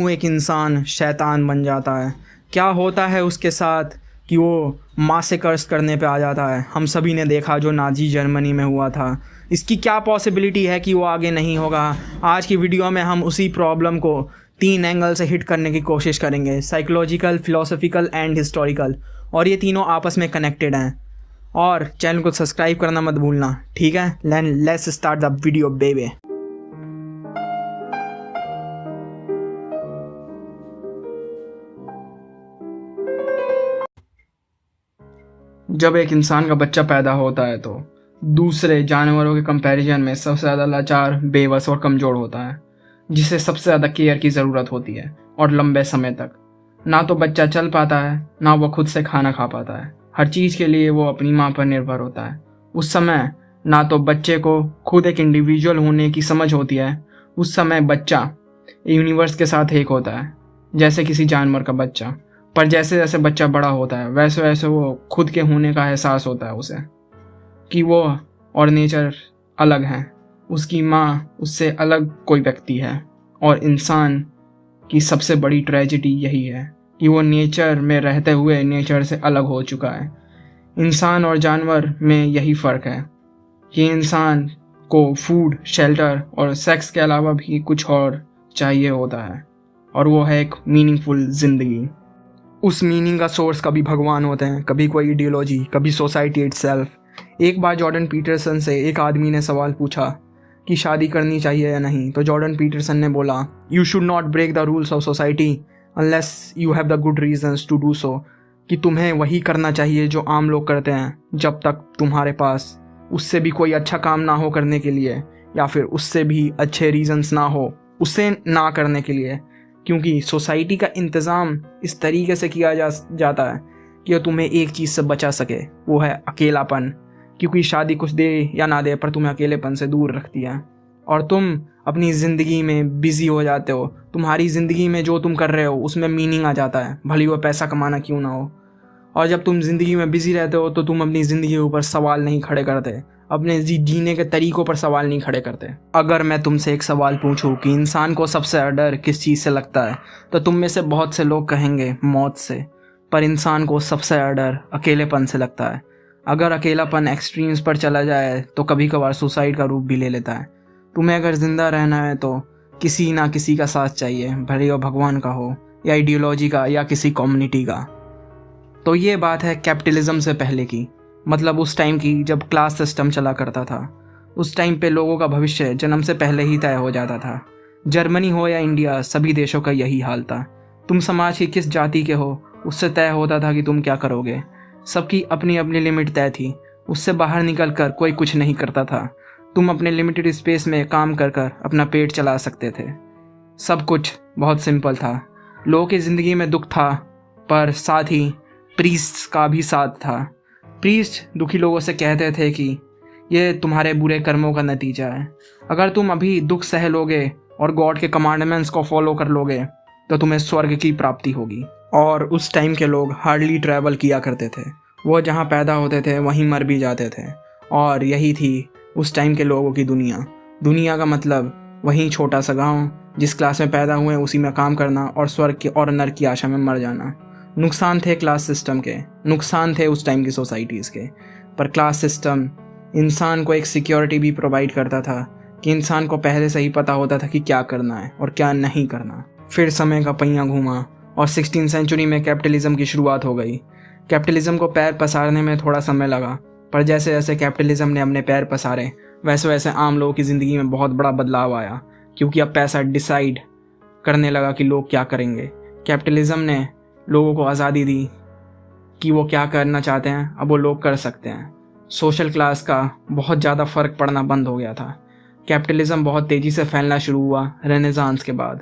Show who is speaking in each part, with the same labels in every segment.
Speaker 1: क्यों एक इंसान शैतान बन जाता है, क्या होता है उसके साथ कि वो माँ से कर्ज करने पे आ जाता है। हम सभी ने देखा जो नाजी जर्मनी में हुआ था। इसकी क्या पॉसिबिलिटी है कि वो आगे नहीं होगा। आज की वीडियो में हम उसी प्रॉब्लम को 3 एंगल से हिट करने की कोशिश करेंगे, साइकोलॉजिकल, फिलोसॉफिकल एंड हिस्टोरिकल, और ये तीनों आपस में कनेक्टेड हैं। और चैनल को सब्सक्राइब करना मत भूलना, ठीक है। Let's start the video baby. जब एक इंसान का बच्चा पैदा होता है तो दूसरे जानवरों के कंपैरिजन में सबसे ज़्यादा लाचार, बेबस और कमज़ोर होता है, जिसे सबसे ज़्यादा केयर की ज़रूरत होती है। और लंबे समय तक ना तो बच्चा चल पाता है, ना वो खुद से खाना खा पाता है। हर चीज़ के लिए वो अपनी माँ पर निर्भर होता है। उस समय ना तो बच्चे को खुद एक इंडिविजुअल होने की समझ होती है। उस समय बच्चा यूनिवर्स के साथ एक होता है, जैसे किसी जानवर का बच्चा। पर जैसे जैसे बच्चा बड़ा होता है वैसे वैसे वो खुद के होने का एहसास होता है उसे, कि वो और नेचर अलग है। उसकी माँ उससे अलग कोई व्यक्ति है। और इंसान की सबसे बड़ी ट्रेजेडी यही है कि वो नेचर में रहते हुए नेचर से अलग हो चुका है। इंसान और जानवर में यही फ़र्क है कि इंसान को फूड, शेल्टर और सेक्स के अलावा भी कुछ और चाहिए होता है, और वो है एक मीनिंगफुल ज़िंदगी। उस मीनिंग का सोर्स कभी भगवान होते हैं, कभी कोई आइडियोलॉजी, कभी सोसाइटी इटसेल्फ। एक बार जॉर्डन पीटरसन से एक आदमी ने सवाल पूछा कि शादी करनी चाहिए या नहीं, तो जॉर्डन पीटरसन ने बोला, you should not break the rules of society unless you have the good reasons to do so. कि तुम्हें वही करना चाहिए जो आम लोग करते हैं, जब तक तुम्हारे पास उससे भी कोई अच्छा काम ना हो करने के लिए, या फिर उससे भी अच्छे रीजंस ना हो उससे ना करने के लिए। क्योंकि सोसाइटी का इंतज़ाम इस तरीके से किया जाता है कि वो तुम्हें एक चीज़ से बचा सके, वो है अकेलापन। क्योंकि शादी कुछ दे या ना दे पर तुम्हें अकेलेपन से दूर रखती है, और तुम अपनी ज़िंदगी में बिज़ी हो जाते हो। तुम्हारी ज़िंदगी में जो तुम कर रहे हो उसमें मीनिंग आ जाता है, भले वो पैसा कमाना क्यों ना हो। और जब तुम ज़िंदगी में बिज़ी रहते हो तो तुम अपनी ज़िंदगी के ऊपर सवाल नहीं खड़े करते, अपने जीने के तरीक़ों पर सवाल नहीं खड़े करते। अगर मैं तुमसे एक सवाल पूछूं कि इंसान को सबसे ज़्यादा डर किस चीज़ से लगता है, तो तुम में से बहुत से लोग कहेंगे मौत से। पर इंसान को सबसे ज़्यादा डर अकेलेपन से लगता है। अगर अकेलापन एक्सट्रीम्स पर चला जाए तो कभी कभार सुसाइड का रूप भी ले लेता है। तुम्हें अगर ज़िंदा रहना है तो किसी ना किसी का साथ चाहिए, भले वो भगवान का हो या आइडियोलॉजी का या किसी कम्युनिटी का। तो ये बात है कैपिटलिज्म से पहले की, मतलब उस टाइम की जब क्लास सिस्टम चला करता था। उस टाइम पे लोगों का भविष्य जन्म से पहले ही तय हो जाता था। जर्मनी हो या इंडिया, सभी देशों का यही हाल था। तुम समाज की किस जाति के हो उससे तय होता था कि तुम क्या करोगे। सबकी अपनी अपनी लिमिट तय थी, उससे बाहर निकल कर कोई कुछ नहीं करता था। तुम अपने लिमिटेड स्पेस में काम कर कर अपना पेट चला सकते थे। सब कुछ बहुत सिंपल था। लोगों की ज़िंदगी में दुख था, पर साथ ही प्रीस्ट्स का भी साथ था। प्रीस्ट दुखी लोगों से कहते थे कि ये तुम्हारे बुरे कर्मों का नतीजा है। अगर तुम अभी दुख सह लोगे और गॉड के कमांडमेंट्स को फॉलो कर लोगे तो तुम्हें स्वर्ग की प्राप्ति होगी। और उस टाइम के लोग हार्डली ट्रैवल किया करते थे। वो जहाँ पैदा होते थे वहीं मर भी जाते थे। और यही थी उस टाइम के लोगों की दुनिया। दुनिया का मतलब वहीं छोटा सा गाँव, जिस क्लास में पैदा हुए उसी में काम करना और स्वर्ग की और नर्क की आशा में मर जाना। नुकसान थे क्लास सिस्टम के, नुकसान थे उस टाइम की सोसाइटीज़ के। पर क्लास सिस्टम इंसान को एक सिक्योरिटी भी प्रोवाइड करता था कि इंसान को पहले से ही पता होता था कि क्या करना है और क्या नहीं करना। फिर समय का पहिया घूमा और 16वीं सेंचुरी में कैपिटलिज्म की शुरुआत हो गई। कैपिटलिज्म को पैर पसारने में थोड़ा समय लगा, पर जैसे जैसे कैपिटलिज्म ने अपने पैर पसारे वैसे वैसे आम लोगों की ज़िंदगी में बहुत बड़ा बदलाव आया। क्योंकि अब पैसा डिसाइड करने लगा कि लोग क्या करेंगे। कैपिटलिज्म ने लोगों को आज़ादी दी कि वो क्या करना चाहते हैं, अब वो लोग कर सकते हैं। सोशल क्लास का बहुत ज़्यादा फ़र्क पड़ना बंद हो गया था। कैपिटलिज्म बहुत तेज़ी से फैलना शुरू हुआ रेनेसांस के बाद।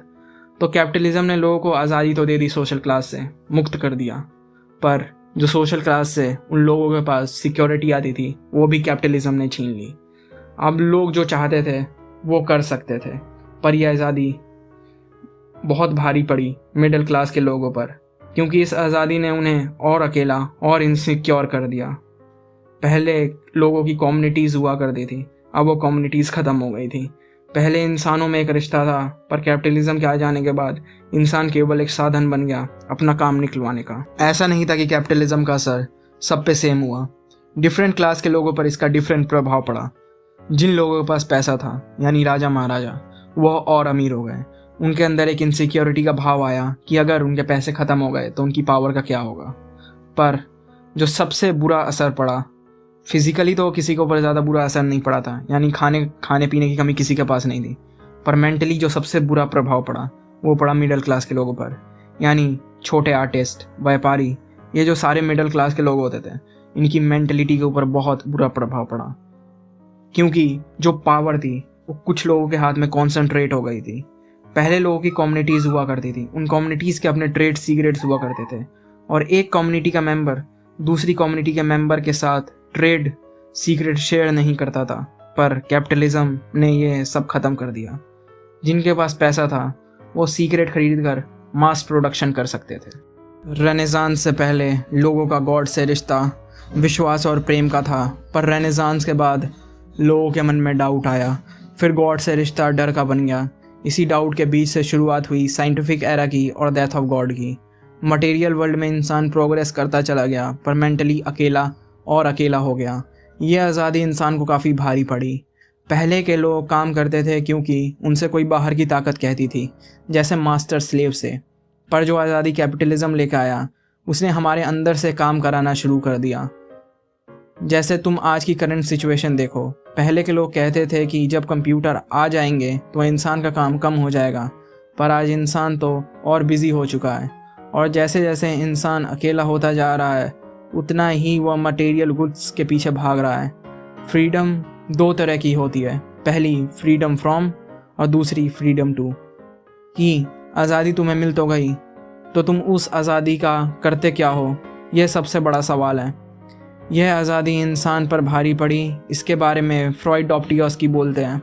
Speaker 1: तो कैपिटलिज्म ने लोगों को आज़ादी तो दे दी, सोशल क्लास से मुक्त कर दिया, पर जो सोशल क्लास से उन लोगों के पास सिक्योरिटी आती थी वो भी कैपिटलिज्म ने छीन ली। अब लोग जो चाहते थे वो कर सकते थे, पर यह आज़ादी बहुत भारी पड़ी मिडिल क्लास के लोगों पर, क्योंकि इस आज़ादी ने उन्हें और अकेला और इनसिक्योर कर दिया। पहले लोगों की कम्युनिटीज़ हुआ करती थी, अब वो कम्युनिटीज़ ख़त्म हो गई थी। पहले इंसानों में एक रिश्ता था, पर कैपिटलिज्म के आ जाने के बाद इंसान केवल एक साधन बन गया अपना काम निकलवाने का। ऐसा नहीं था कि कैपिटलिज्म का असर सब पे सेम हुआ। डिफरेंट क्लास के लोगों पर इसका डिफरेंट प्रभाव पड़ा। जिन लोगों के पास पैसा था, यानी राजा महाराजा, वह और अमीर हो गए। उनके अंदर एक इनसिक्योरिटी का भाव आया कि अगर उनके पैसे ख़त्म हो गए तो उनकी पावर का क्या होगा। पर जो सबसे बुरा असर पड़ा, फिजिकली तो किसी के ऊपर ज़्यादा बुरा असर नहीं पड़ा था, यानी खाने पीने की कमी किसी के पास नहीं थी, पर मेंटली जो सबसे बुरा प्रभाव पड़ा वो पड़ा मिडिल क्लास के लोगों पर, यानी छोटे आर्टिस्ट, व्यापारी, ये जो सारे मिडिल क्लास के लोग होते थे, इनकी मेंटलिटी के ऊपर बहुत बुरा प्रभाव पड़ा। क्योंकि जो पावर थी वो कुछ लोगों के हाथ में कॉन्सेंट्रेट हो गई थी। पहले लोगों की कम्युनिटीज़ हुआ करती थी, उन कम्युनिटीज़ के अपने ट्रेड सीक्रेट्स हुआ करते थे, और एक कम्युनिटी का मेंबर दूसरी कम्युनिटी के मेंबर के साथ ट्रेड सीक्रेट शेयर नहीं करता था। पर कैपिटलिज्म ने ये सब ख़त्म कर दिया। जिनके पास पैसा था वो सीक्रेट खरीद कर मास प्रोडक्शन कर सकते थे। रेनेसांस से पहले लोगों का गॉड से रिश्ता विश्वास और प्रेम का था, पर रेनेसांस के बाद लोगों के मन में डाउट आया, फिर गॉड से रिश्ता डर का बन गया। इसी डाउट के बीच से शुरुआत हुई साइंटिफिक एरा की और डेथ ऑफ गॉड की। मटेरियल वर्ल्ड में इंसान प्रोग्रेस करता चला गया, पर मेंटली अकेला और अकेला हो गया। यह आज़ादी इंसान को काफ़ी भारी पड़ी। पहले के लोग काम करते थे क्योंकि उनसे कोई बाहर की ताकत कहती थी, जैसे मास्टर स्लेव से। पर जो आज़ादी कैपिटलिज्म लेकर आया, उसने हमारे अंदर से काम कराना शुरू कर दिया। जैसे तुम आज की करंट सिचुएशन देखो, पहले के लोग कहते थे कि जब कंप्यूटर आ जाएंगे तो इंसान का काम कम हो जाएगा, पर आज इंसान तो और बिजी हो चुका है, और जैसे जैसे इंसान अकेला होता जा रहा है उतना ही वह मटेरियल गुड्स के पीछे भाग रहा है। फ्रीडम दो तरह की होती है, पहली फ्रीडम फ्रॉम और दूसरी फ्रीडम टू। कि आज़ादी तुम्हें मिल तो गई, तो तुम उस आज़ादी का करते क्या हो, यह सबसे बड़ा सवाल है। यह आज़ादी इंसान पर भारी पड़ी। इसके बारे में फ्रॉइड डॉप्टियर्स्की बोलते हैं,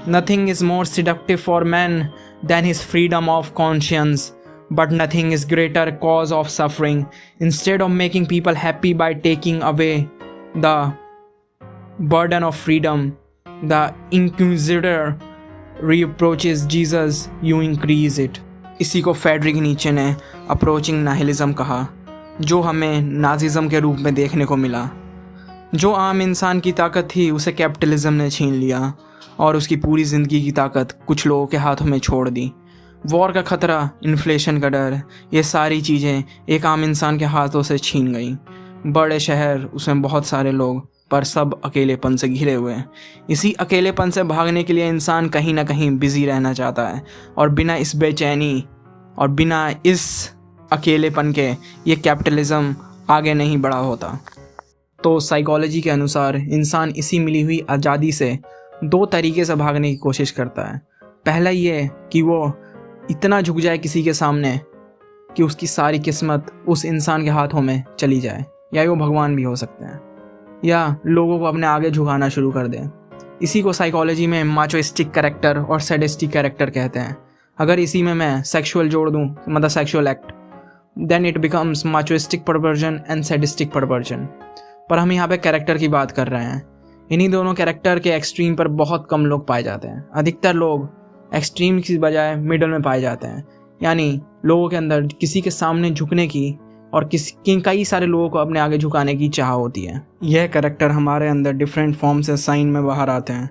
Speaker 1: nothing is more seductive for man than his freedom of conscience, but nothing is greater cause of suffering. Instead of making people happy by taking away the burden of freedom, the inquisitor reproaches Jesus, you increase it. इसी को Frederick नीचे ने approaching nihilism कहा, जो हमें Nazism के रूप में देखने को मिला। जो आम इंसान की ताकत थी उसे कैपिटलिज्म ने छीन लिया, और उसकी पूरी ज़िंदगी की ताकत कुछ लोगों के हाथों में छोड़ दी। वॉर का खतरा, इन्फ्लेशन का डर, ये सारी चीज़ें एक आम इंसान के हाथों से छीन गई। बड़े शहर, उसमें बहुत सारे लोग, पर सब अकेलेपन से घिरे हुए हैं। इसी अकेलेपन से भागने के लिए इंसान कहीं ना कहीं बिजी रहना चाहता है, और बिना इस बेचैनी और बिना इस अकेलेपन के ये कैपिटलिज्म आगे नहीं बढ़ा होता। तो साइकोलॉजी के अनुसार इंसान इसी मिली हुई आज़ादी से दो तरीके से भागने की कोशिश करता है। पहला ये कि वो इतना झुक जाए किसी के सामने कि उसकी सारी किस्मत उस इंसान के हाथों में चली जाए, या वो भगवान भी हो सकते हैं, या लोगों को अपने आगे झुकाना शुरू कर दें। इसी को साइकोलॉजी में माचोइस्टिक कैरेक्टर और सैडिस्टिक कैरेक्टर कहते हैं। अगर इसी में मैं सेक्सुअल जोड़ दूं, मतलब sexual act, then it becomes machoistic perversion and sadistic perversion. पर हम यहाँ पे कैरेक्टर की बात कर रहे हैं। इन्हीं दोनों कैरेक्टर के एक्सट्रीम पर बहुत कम लोग पाए जाते हैं। अधिकतर लोग एक्सट्रीम की बजाय मिडल में पाए जाते हैं, यानी लोगों के अंदर किसी के सामने झुकने की और कई सारे लोगों को अपने आगे झुकाने की चाह होती है। यह कैरेक्टर हमारे अंदर डिफरेंट फॉर्म से साइन में बाहर आते हैं,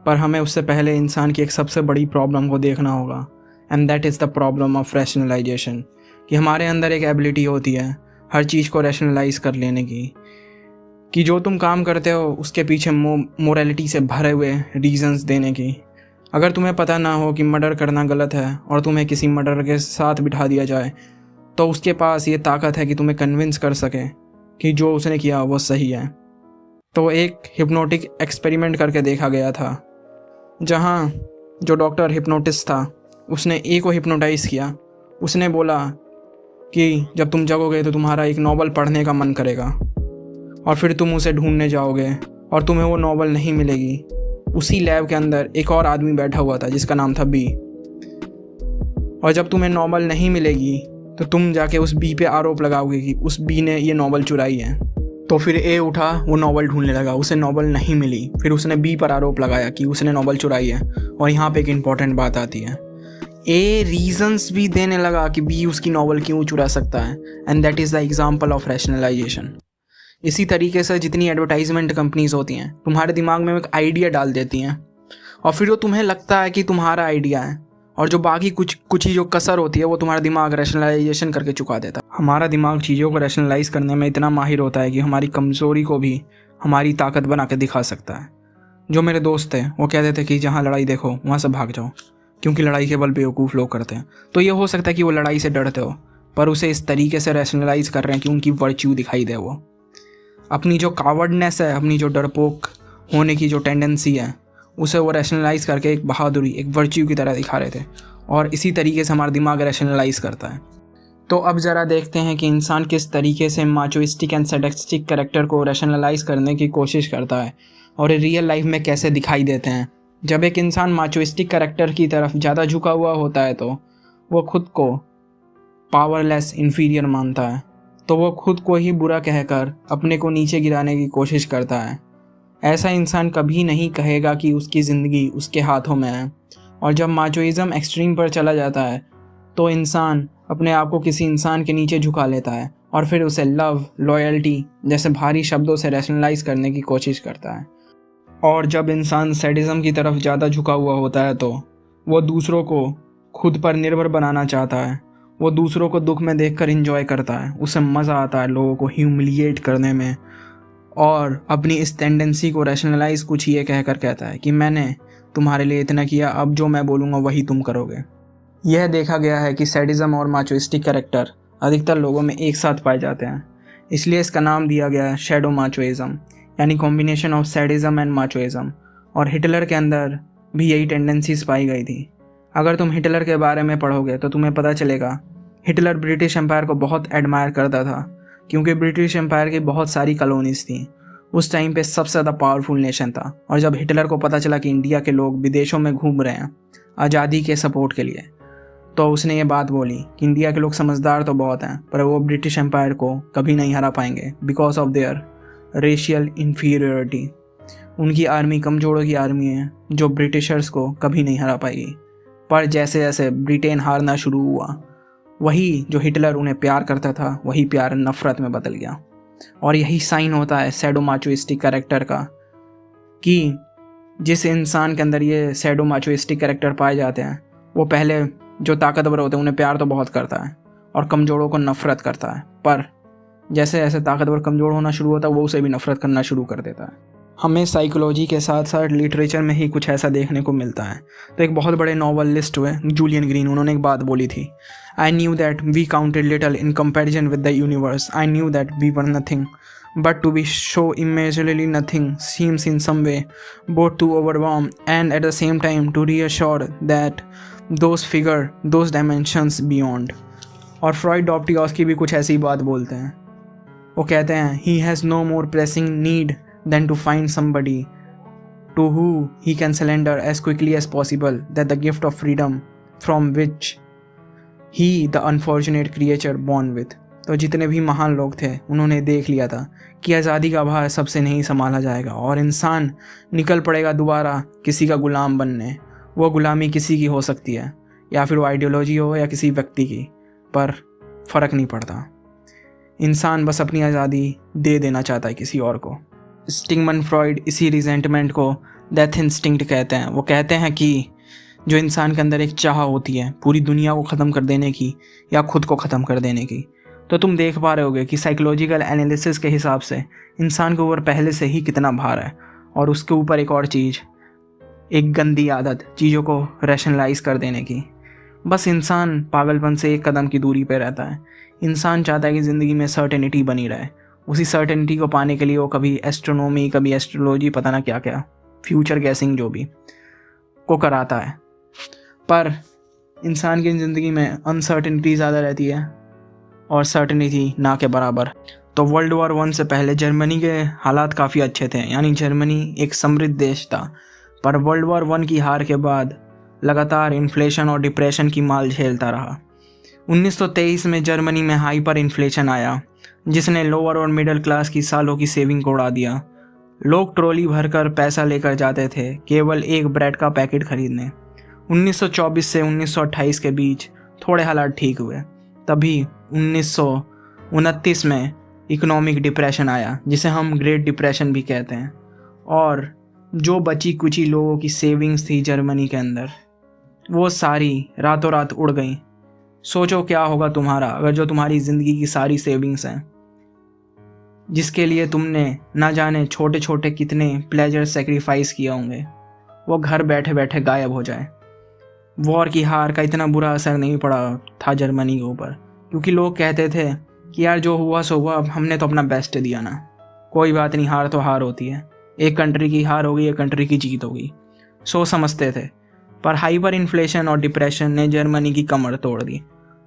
Speaker 1: पर हमें उससे पहले इंसान की एक सबसे बड़ी प्रॉब्लम को देखना होगा, and that is the problem of rationalization. कि हमारे अंदर एक एबिलिटी होती है हर चीज़ को रैशनलाइज कर लेने की, कि जो तुम काम करते हो उसके पीछे मोरालिटी से भरे हुए रीजंस देने की। अगर तुम्हें पता ना हो कि मर्डर करना गलत है और तुम्हें किसी मर्डर के साथ बिठा दिया जाए, तो उसके पास ये ताकत है कि तुम्हें कन्विंस कर सके कि जो उसने किया वो सही है। तो एक हिप्नोटिक एक्सपेरिमेंट करके देखा गया था, जहाँ जो डॉक्टर हिप्नोटिस्ट था उसने ए को हिप्नोटाइज़ किया। उसने बोला कि जब तुम जगोगे तो तुम्हारा एक नॉवल पढ़ने का मन करेगा, और फिर तुम उसे ढूंढने जाओगे और तुम्हें वो नॉवल नहीं मिलेगी। उसी लैब के अंदर एक और आदमी बैठा हुआ था जिसका नाम था बी, और जब तुम्हें नॉवल नहीं मिलेगी तो तुम जाके उस बी पे आरोप लगाओगे कि उस बी ने ये नॉवल चुराई है। तो फिर ए उठा, वो नॉवल ढूंढने लगा, उसे नॉवल नहीं मिली। फिर उसने बी पर आरोप लगाया कि उसने नॉवल चुराई है। और यहाँ पे एक इम्पॉर्टेंट बात आती है, ए रीजंस भी देने लगा कि बी उसकी नॉवल क्यों चुरा सकता है, and that is the example of rationalization. इसी तरीके से जितनी एडवर्टाइजमेंट कंपनीज होती हैं, तुम्हारे दिमाग में एक आइडिया डाल देती हैं, और फिर वो तुम्हें लगता है कि तुम्हारा आइडिया है, और जो बाकी कुछ ही जो कसर होती है वो तुम्हारा दिमाग रैशनलाइजेशन करके चुका देता है। हमारा दिमाग चीज़ों को रैशनलाइज करने में इतना माहिर होता है कि हमारी कमज़ोरी को भी हमारी ताकत बना के दिखा सकता है। जो मेरे दोस्त थे वो कहते थे कि जहाँ लड़ाई देखो वहाँ से भाग जाओ, क्योंकि लड़ाई केवल बेवकूफ़ लोग करते हैं। तो ये हो सकता है कि वो लड़ाई से डरते हो, पर उसे इस तरीके से रैशनलाइज कर रहे हैं कि उनकी वर्च्यू दिखाई दे। वो अपनी जो कावर्डनेस है, अपनी जो डरपोक होने की जो टेंडेंसी है, उसे वो रैशनलाइज करके एक बहादुरी, एक वर्च्यू की तरह दिखा रहे थे। और इसी तरीके से हमारा दिमाग रैशनलाइज करता है। तो अब ज़रा देखते हैं कि इंसान किस तरीके से माचोइस्टिक एंड सैडिस्टिक कैरेक्टर को रैशनलाइज करने की कोशिश करता है और रियल लाइफ में कैसे दिखाई देते हैं। जब एक इंसान माचोइस्टिक कैरेक्टर की तरफ ज़्यादा झुका हुआ होता है तो वो खुद को पावरलेस, इन्फीरियर मानता है, तो वो खुद को ही बुरा कहकर अपने को नीचे गिराने की कोशिश करता है। ऐसा इंसान कभी नहीं कहेगा कि उसकी ज़िंदगी उसके हाथों में है। और जब माचोइज़म एक्सट्रीम पर चला जाता है तो इंसान अपने आप को किसी इंसान के नीचे झुका लेता है और फिर उसे लव, लॉयल्टी जैसे भारी शब्दों से रैशनलाइज करने की कोशिश करता है। और जब इंसान सैडिज्म की तरफ ज़्यादा झुका हुआ होता है तो वो दूसरों को खुद पर निर्भर बनाना चाहता है। वो दूसरों को दुख में देखकर एंजॉय करता है, उसे मज़ा आता है लोगों को ह्यूमिलिएट करने में, और अपनी इस टेंडेंसी को रैशनलाइज कुछ ये कहकर कहता है कि मैंने तुम्हारे लिए इतना किया, अब जो मैं बोलूँगा वही तुम करोगे। यह देखा गया है कि सैडिज्म और माचोइस्टिक कैरेक्टर अधिकतर लोगों में एक साथ पाए जाते हैं, इसलिए इसका नाम दिया गया है शैडो माचोइज्म, यानी कॉम्बिनेशन ऑफ सैडिज्म एंड माचोइज्म। और हिटलर के अंदर भी यही टेंडेंसीज पाई गई थी। अगर तुम हिटलर के बारे में पढ़ोगे तो तुम्हें पता चलेगा हिटलर ब्रिटिश एम्पायर को बहुत एडमायर करता था, क्योंकि ब्रिटिश एम्पायर की बहुत सारी कॉलोनीज थी। उस टाइम पे सबसे ज़्यादा पावरफुल नेशन था। और जब हिटलर को पता चला कि इंडिया के लोग विदेशों में घूम रहे हैं आज़ादी के सपोर्ट के लिए, तो उसने ये बात बोली कि इंडिया के लोग समझदार तो बहुत हैं, पर वो ब्रिटिश एम्पायर को कभी नहीं हरा पाएंगे because of their racial inferiority. उनकी आर्मी कमजोरों की आर्मी है जो ब्रिटिशर्स को कभी नहीं हरा पाएगी। पर जैसे जैसे ब्रिटेन हारना शुरू हुआ, वही जो हिटलर उन्हें प्यार करता था वही प्यार नफ़रत में बदल गया। और यही साइन होता है सैडोमाचोइस्टिक कैरेक्टर का, कि जिस इंसान के अंदर ये सैडोमाचोइस्टिक कैरेक्टर पाए जाते हैं वो पहले जो ताकतवर होते हैं उन्हें प्यार तो बहुत करता है और कमज़ोरों को नफ़रत करता है, पर जैसे जैसे ताकतवर कमज़ोर होना शुरू होता है वो उसे भी नफ़रत करना शुरू कर देता है। हमें साइकोलॉजी के साथ साथ लिटरेचर में ही कुछ ऐसा देखने को मिलता है। तो एक बहुत बड़े नॉवलिस्ट हुए जूलियन ग्रीन, उन्होंने एक बात बोली थी, I knew that we counted little in comparison with the universe, I knew that we were nothing but to be so immeasurably nothing seems in some way both to overwhelm and at the same time to reassure that those figure those dimensions beyond। और Freud डॉप्टियोस्की भी कुछ ऐसी बात बोलते हैं। वो कहते हैं he has no more pressing need than to find somebody to who he can surrender as quickly as possible that the gift of freedom from which he the unfortunate creature born with। तो जितने भी महान लोग थे उन्होंने देख लिया था कि आज़ादी का भार सबसे नहीं संभाला जाएगा और इंसान निकल पड़ेगा दोबारा किसी का गुलाम बनने। वो गुलामी किसी की हो सकती है, या फिर वो आइडियोलॉजी हो या किसी व्यक्ति की, पर फ़र्क नहीं पड़ता। इंसान बस अपनी आज़ादी दे देना चाहता है किसी और को। सिगमंड फ्रॉइड इसी रिजेंटमेंट को डेथ इंस्टिंक्ट कहते हैं। वो कहते हैं कि जो इंसान के अंदर एक चाह होती है पूरी दुनिया को ख़त्म कर देने की या खुद को ख़त्म कर देने की, तो तुम देख पा रहे होगे कि साइकोलॉजिकल एनालिसिस के हिसाब से इंसान के ऊपर पहले से ही कितना भार है। और उसके ऊपर एक और चीज़, एक गंदी आदत चीज़ों को रैशनलाइज कर देने की। बस इंसान पागलपन से एक कदम की दूरी पर रहता है। इंसान चाहता है कि ज़िंदगी में सर्टेनिटी बनी रहे। उसी सर्टेनिटी को पाने के लिए वो कभी एस्ट्रोनॉमी, कभी एस्ट्रोलॉजी, पता ना क्या क्या, फ्यूचर गैसिंग जो भी को कराता है। पर इंसान की ज़िंदगी में अनसर्टेनिटी ज़्यादा रहती है और सर्टेनिटी ना के बराबर। तो वर्ल्ड वॉर 1 से पहले जर्मनी के हालात काफ़ी अच्छे थे, यानी जर्मनी एक समृद्ध देश था। पर वर्ल्ड वॉर 1 की हार के बाद लगातार इन्फ्लेशन और डिप्रेशन की माल झेलता रहा। 1923 में जर्मनी में हाइपर इन्फ्लेशन आया जिसने लोअर और मिडिल क्लास की सालों की सेविंग को उड़ा दिया। लोग ट्रॉली भरकर पैसा लेकर जाते थे केवल एक ब्रेड का पैकेट खरीदने। 1924 से 1928 के बीच थोड़े हालात ठीक हुए। तभी 1929 में इकोनॉमिक डिप्रेशन आया, जिसे हम ग्रेट डिप्रेशन भी कहते हैं, और जो बची कुची लोगों की सेविंग्स थी जर्मनी के अंदर, वो सारी रातों रात उड़ गई। सोचो क्या होगा तुम्हारा अगर जो तुम्हारी ज़िंदगी की सारी सेविंग्स हैं, जिसके लिए तुमने ना जाने छोटे छोटे कितने प्लेजर सेक्रीफाइस किए होंगे, वो घर बैठे बैठे गायब हो जाए। वॉर की हार का इतना बुरा असर नहीं पड़ा था जर्मनी के ऊपर, क्योंकि लोग कहते थे कि यार जो हुआ सो हुआ, अब हमने तो अपना बेस्ट दिया ना, कोई बात नहीं, हार तो हार होती है, एक कंट्री की हार होगी, एक कंट्री की जीत होगी, सो समझते थे। पर हाइपर इन्फ्लेशन और डिप्रेशन ने जर्मनी की कमर तोड़ दी।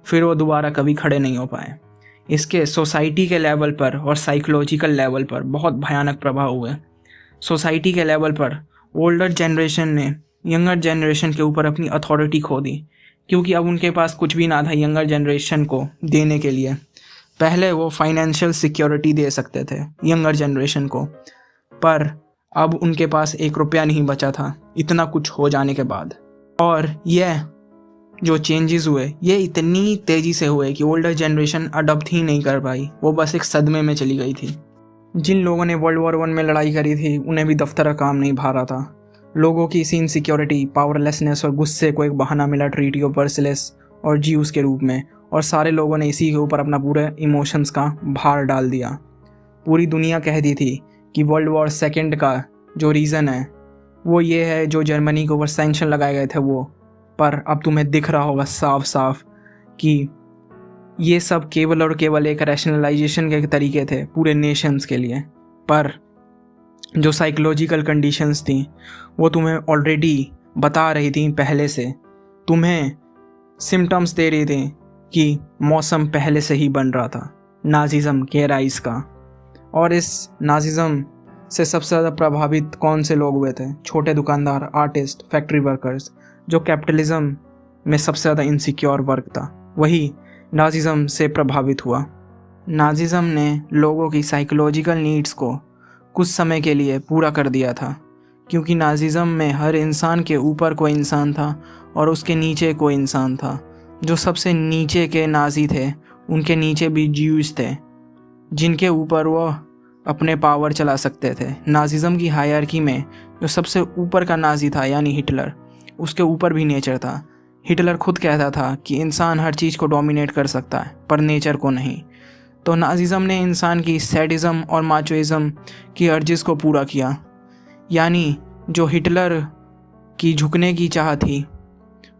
Speaker 1: फिर वो दोबारा कभी खड़े नहीं हो पाए। इसके सोसाइटी के लेवल पर और साइकोलॉजिकल लेवल पर बहुत भयानक प्रभाव हुए। सोसाइटी के लेवल पर ओल्डर जनरेशन ने यंगर जनरेशन के ऊपर अपनी अथॉरिटी खो दी, क्योंकि अब उनके पास कुछ भी ना था यंगर जनरेशन को देने के लिए। पहले वो फाइनेंशियल सिक्योरिटी दे सकते थे यंगर जनरेशन को, पर अब उनके पास 1 रुपया नहीं बचा था इतना कुछ हो जाने के बाद। और यह जो चेंजेस हुए ये इतनी तेज़ी से हुए कि ओल्डर जनरेशन अडॉप्ट ही नहीं कर पाई, वो बस एक सदमे में चली गई थी। जिन लोगों ने वर्ल्ड वॉर 1 में लड़ाई करी थी उन्हें भी दफ्तर का काम नहीं भा रहा था। लोगों की इसी इनसिक्योरिटी, पावरलेसनेस और गुस्से को एक बहाना मिला ट्रीटी ऑफ वर्सलेस और जीउस के रूप में, और सारे लोगों ने इसी के ऊपर अपना पूरे इमोशंस का भार डाल दिया। पूरी दुनिया कहती थी कि वर्ल्ड वॉर 2 का जो रीज़न है वो ये है जो जर्मनी के ऊपर सैंक्शन लगाए गए थे वो, पर अब तुम्हें दिख रहा होगा साफ साफ कि ये सब केवल और केवल एक रैशनलाइजेशन के तरीके थे पूरे नेशंस के लिए। पर जो साइकोलॉजिकल कंडीशंस थी वो तुम्हें ऑलरेडी बता रही थी पहले से, तुम्हें सिम्टम्स दे रही थी कि मौसम पहले से ही बन रहा था नाजिज़म के राइज का। और इस नाजिज़म से सबसे ज़्यादा प्रभावित कौन से लोग हुए थे? छोटे दुकानदार, आर्टिस्ट, फैक्ट्री वर्कर्स, जो कैपिटलिज्म में सबसे ज़्यादा इनसिक्योर वर्ग था, वही नाजिज़म से प्रभावित हुआ। नाजिज़म ने लोगों की साइकोलॉजिकल नीड्स को कुछ समय के लिए पूरा कर दिया था, क्योंकि नाजिज़म में हर इंसान के ऊपर कोई इंसान था और उसके नीचे कोई इंसान था। जो सबसे नीचे के नाजी थे उनके नीचे भी ज्यूज थे, जिनके ऊपर वो अपने पावर चला सकते थे। नाजिज़म की हायरार्की में जो सबसे ऊपर का नाजी था यानी हिटलर, उसके ऊपर भी नेचर था। हिटलर खुद कहता था कि इंसान हर चीज़ को डोमिनेट कर सकता है पर नेचर को नहीं। तो नाजिज़म ने इंसान की सैडिज़म और माचोइज़म की अर्जिस को पूरा किया, यानी जो हिटलर की झुकने की चाह थी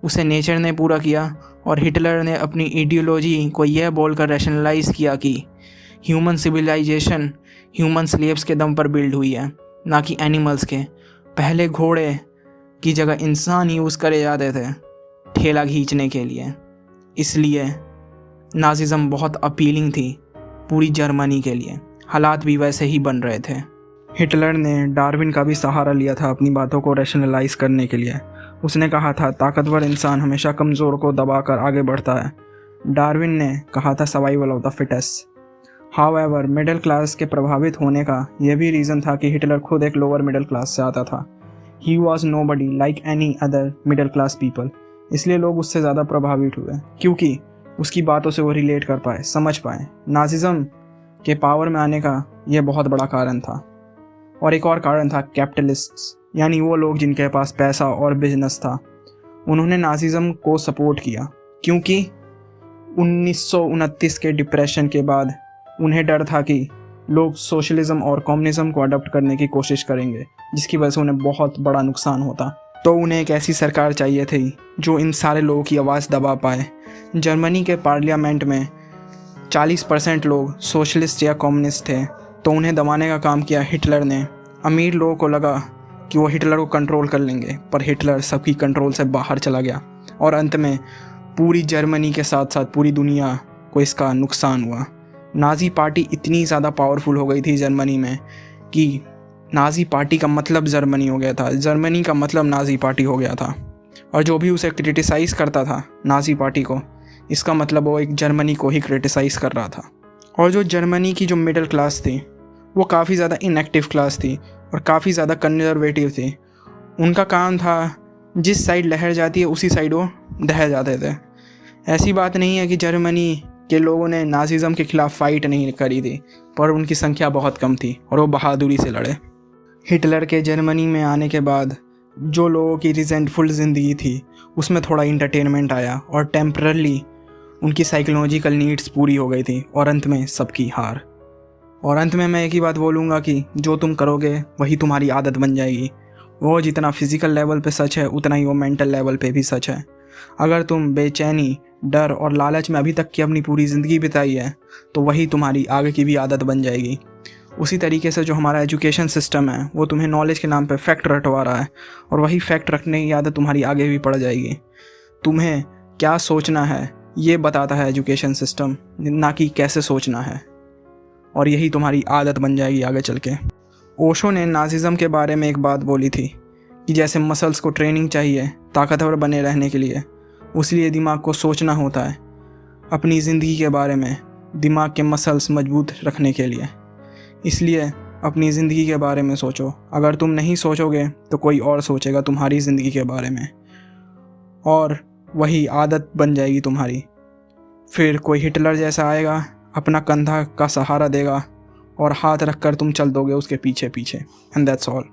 Speaker 1: उसे नेचर ने पूरा किया। और हिटलर ने अपनी आइडियोलॉजी को यह बोलकर रैशनलाइज किया कि ह्यूमन सिविलाइजेशन ह्यूमन स्लेव्स के दम पर बिल्ड हुई है, ना कि एनिमल्स के। पहले घोड़े की जगह इंसान यूज़ करे जाते थे ठेला खींचने के लिए, इसलिए नाजिज़म बहुत अपीलिंग थी पूरी जर्मनी के लिए। हालात भी वैसे ही बन रहे थे। हिटलर ने डार्विन का भी सहारा लिया था अपनी बातों को रैशनलाइज करने के लिए। उसने कहा था ताकतवर इंसान हमेशा कमज़ोर को दबाकर आगे बढ़ता है। डार्विन ने कहा था survival of the fittest. However middle class के प्रभावित होने का यह भी रीज़न था कि हिटलर खुद एक लोअर मिडिल क्लास से आता था। He was nobody like any other middle class people, इसलिए लोग उससे ज़्यादा प्रभावित हुए क्योंकि उसकी बातों से वो रिलेट कर पाए, समझ पाए। नाजिज़म के पावर में आने का यह बहुत बड़ा कारण था। और एक और कारण था कैपिटलिस्ट्स, यानी वो लोग जिनके पास पैसा और बिजनेस था। उन्होंने नाजिज़म को सपोर्ट किया क्योंकि 1929 के डिप्रेशन के बाद उन्हें डर था कि लोग सोशलिज्म और कम्युनिज्म को अडॉप्ट करने की कोशिश करेंगे, जिसकी वजह से उन्हें बहुत बड़ा नुकसान होता। तो उन्हें एक ऐसी सरकार चाहिए थी जो इन सारे लोगों की आवाज़ दबा पाए। जर्मनी के पार्लियामेंट में 40% लोग सोशलिस्ट या कम्युनिस्ट थे, तो उन्हें दबाने का काम किया हिटलर ने। अमीर लोगों को लगा कि वो हिटलर को कंट्रोल कर लेंगे, पर हिटलर सबकी कंट्रोल से बाहर चला गया और अंत में पूरी जर्मनी के साथ साथ पूरी दुनिया को इसका नुकसान हुआ। नाज़ी पार्टी इतनी ज़्यादा पावरफुल हो गई थी जर्मनी में कि नाज़ी पार्टी का मतलब जर्मनी हो गया था, जर्मनी का मतलब नाज़ी पार्टी हो गया था। और जो भी उसे क्रिटिसाइज़ करता था नाज़ी पार्टी को, इसका मतलब वो एक जर्मनी को ही क्रिटिसाइज़ कर रहा था। और जो जर्मनी की जो मिडिल क्लास थी वो काफ़ी ज़्यादा इनएक्टिव क्लास थी और काफ़ी ज़्यादा कंजर्वेटिव थी। उनका काम था जिस साइड लहर जाती है उसी साइड वो ढह जाते थे। ऐसी बात नहीं है कि जर्मनी के लोगों ने नाज़िज़्म के ख़िलाफ़ फ़ाइट नहीं करी थी, पर उनकी संख्या बहुत कम थी और वो बहादुरी से लड़े। हिटलर के जर्मनी में आने के बाद जो लोगों की रिजेंटफुल ज़िंदगी थी उसमें थोड़ा इंटरटेनमेंट आया और टेम्परली उनकी साइकोलॉजिकल नीड्स पूरी हो गई थी और अंत में सबकी हार। और अंत में मैं एक ही बात बोलूँगा कि जो तुम करोगे वही तुम्हारी आदत बन जाएगी। वो जितना फिज़िकल लेवल पे सच है उतना ही वो मेंटल लेवल पे भी सच है। अगर तुम बेचैनी, डर और लालच में अभी तक की अपनी पूरी ज़िंदगी बिताई है तो वही तुम्हारी आगे की भी आदत बन जाएगी। उसी तरीके से जो हमारा एजुकेशन सिस्टम है वो तुम्हें नॉलेज के नाम पे फैक्ट रटवा रहा है और वही फैक्ट रखने की आदत तुम्हारी आगे भी पड़ जाएगी। तुम्हें क्या सोचना है ये बताता है एजुकेशन सिस्टम, ना कि कैसे सोचना है, और यही तुम्हारी आदत बन जाएगी आगे चल के। ओशो ने नाज़िज़्म के बारे में एक बात बोली थी कि जैसे मसल्स को ट्रेनिंग चाहिए ताकतवर बने रहने के लिए, उसलिए दिमाग को सोचना होता है अपनी ज़िंदगी के बारे में दिमाग के मसल्स मजबूत रखने के लिए। इसलिए अपनी ज़िंदगी के बारे में सोचो। अगर तुम नहीं सोचोगे तो कोई और सोचेगा तुम्हारी ज़िंदगी के बारे में और वही आदत बन जाएगी तुम्हारी। फिर कोई हिटलर जैसा आएगा, अपना कंधा का सहारा देगा और हाथ रखकर तुम चल दोगे उसके पीछे पीछे। And that's all.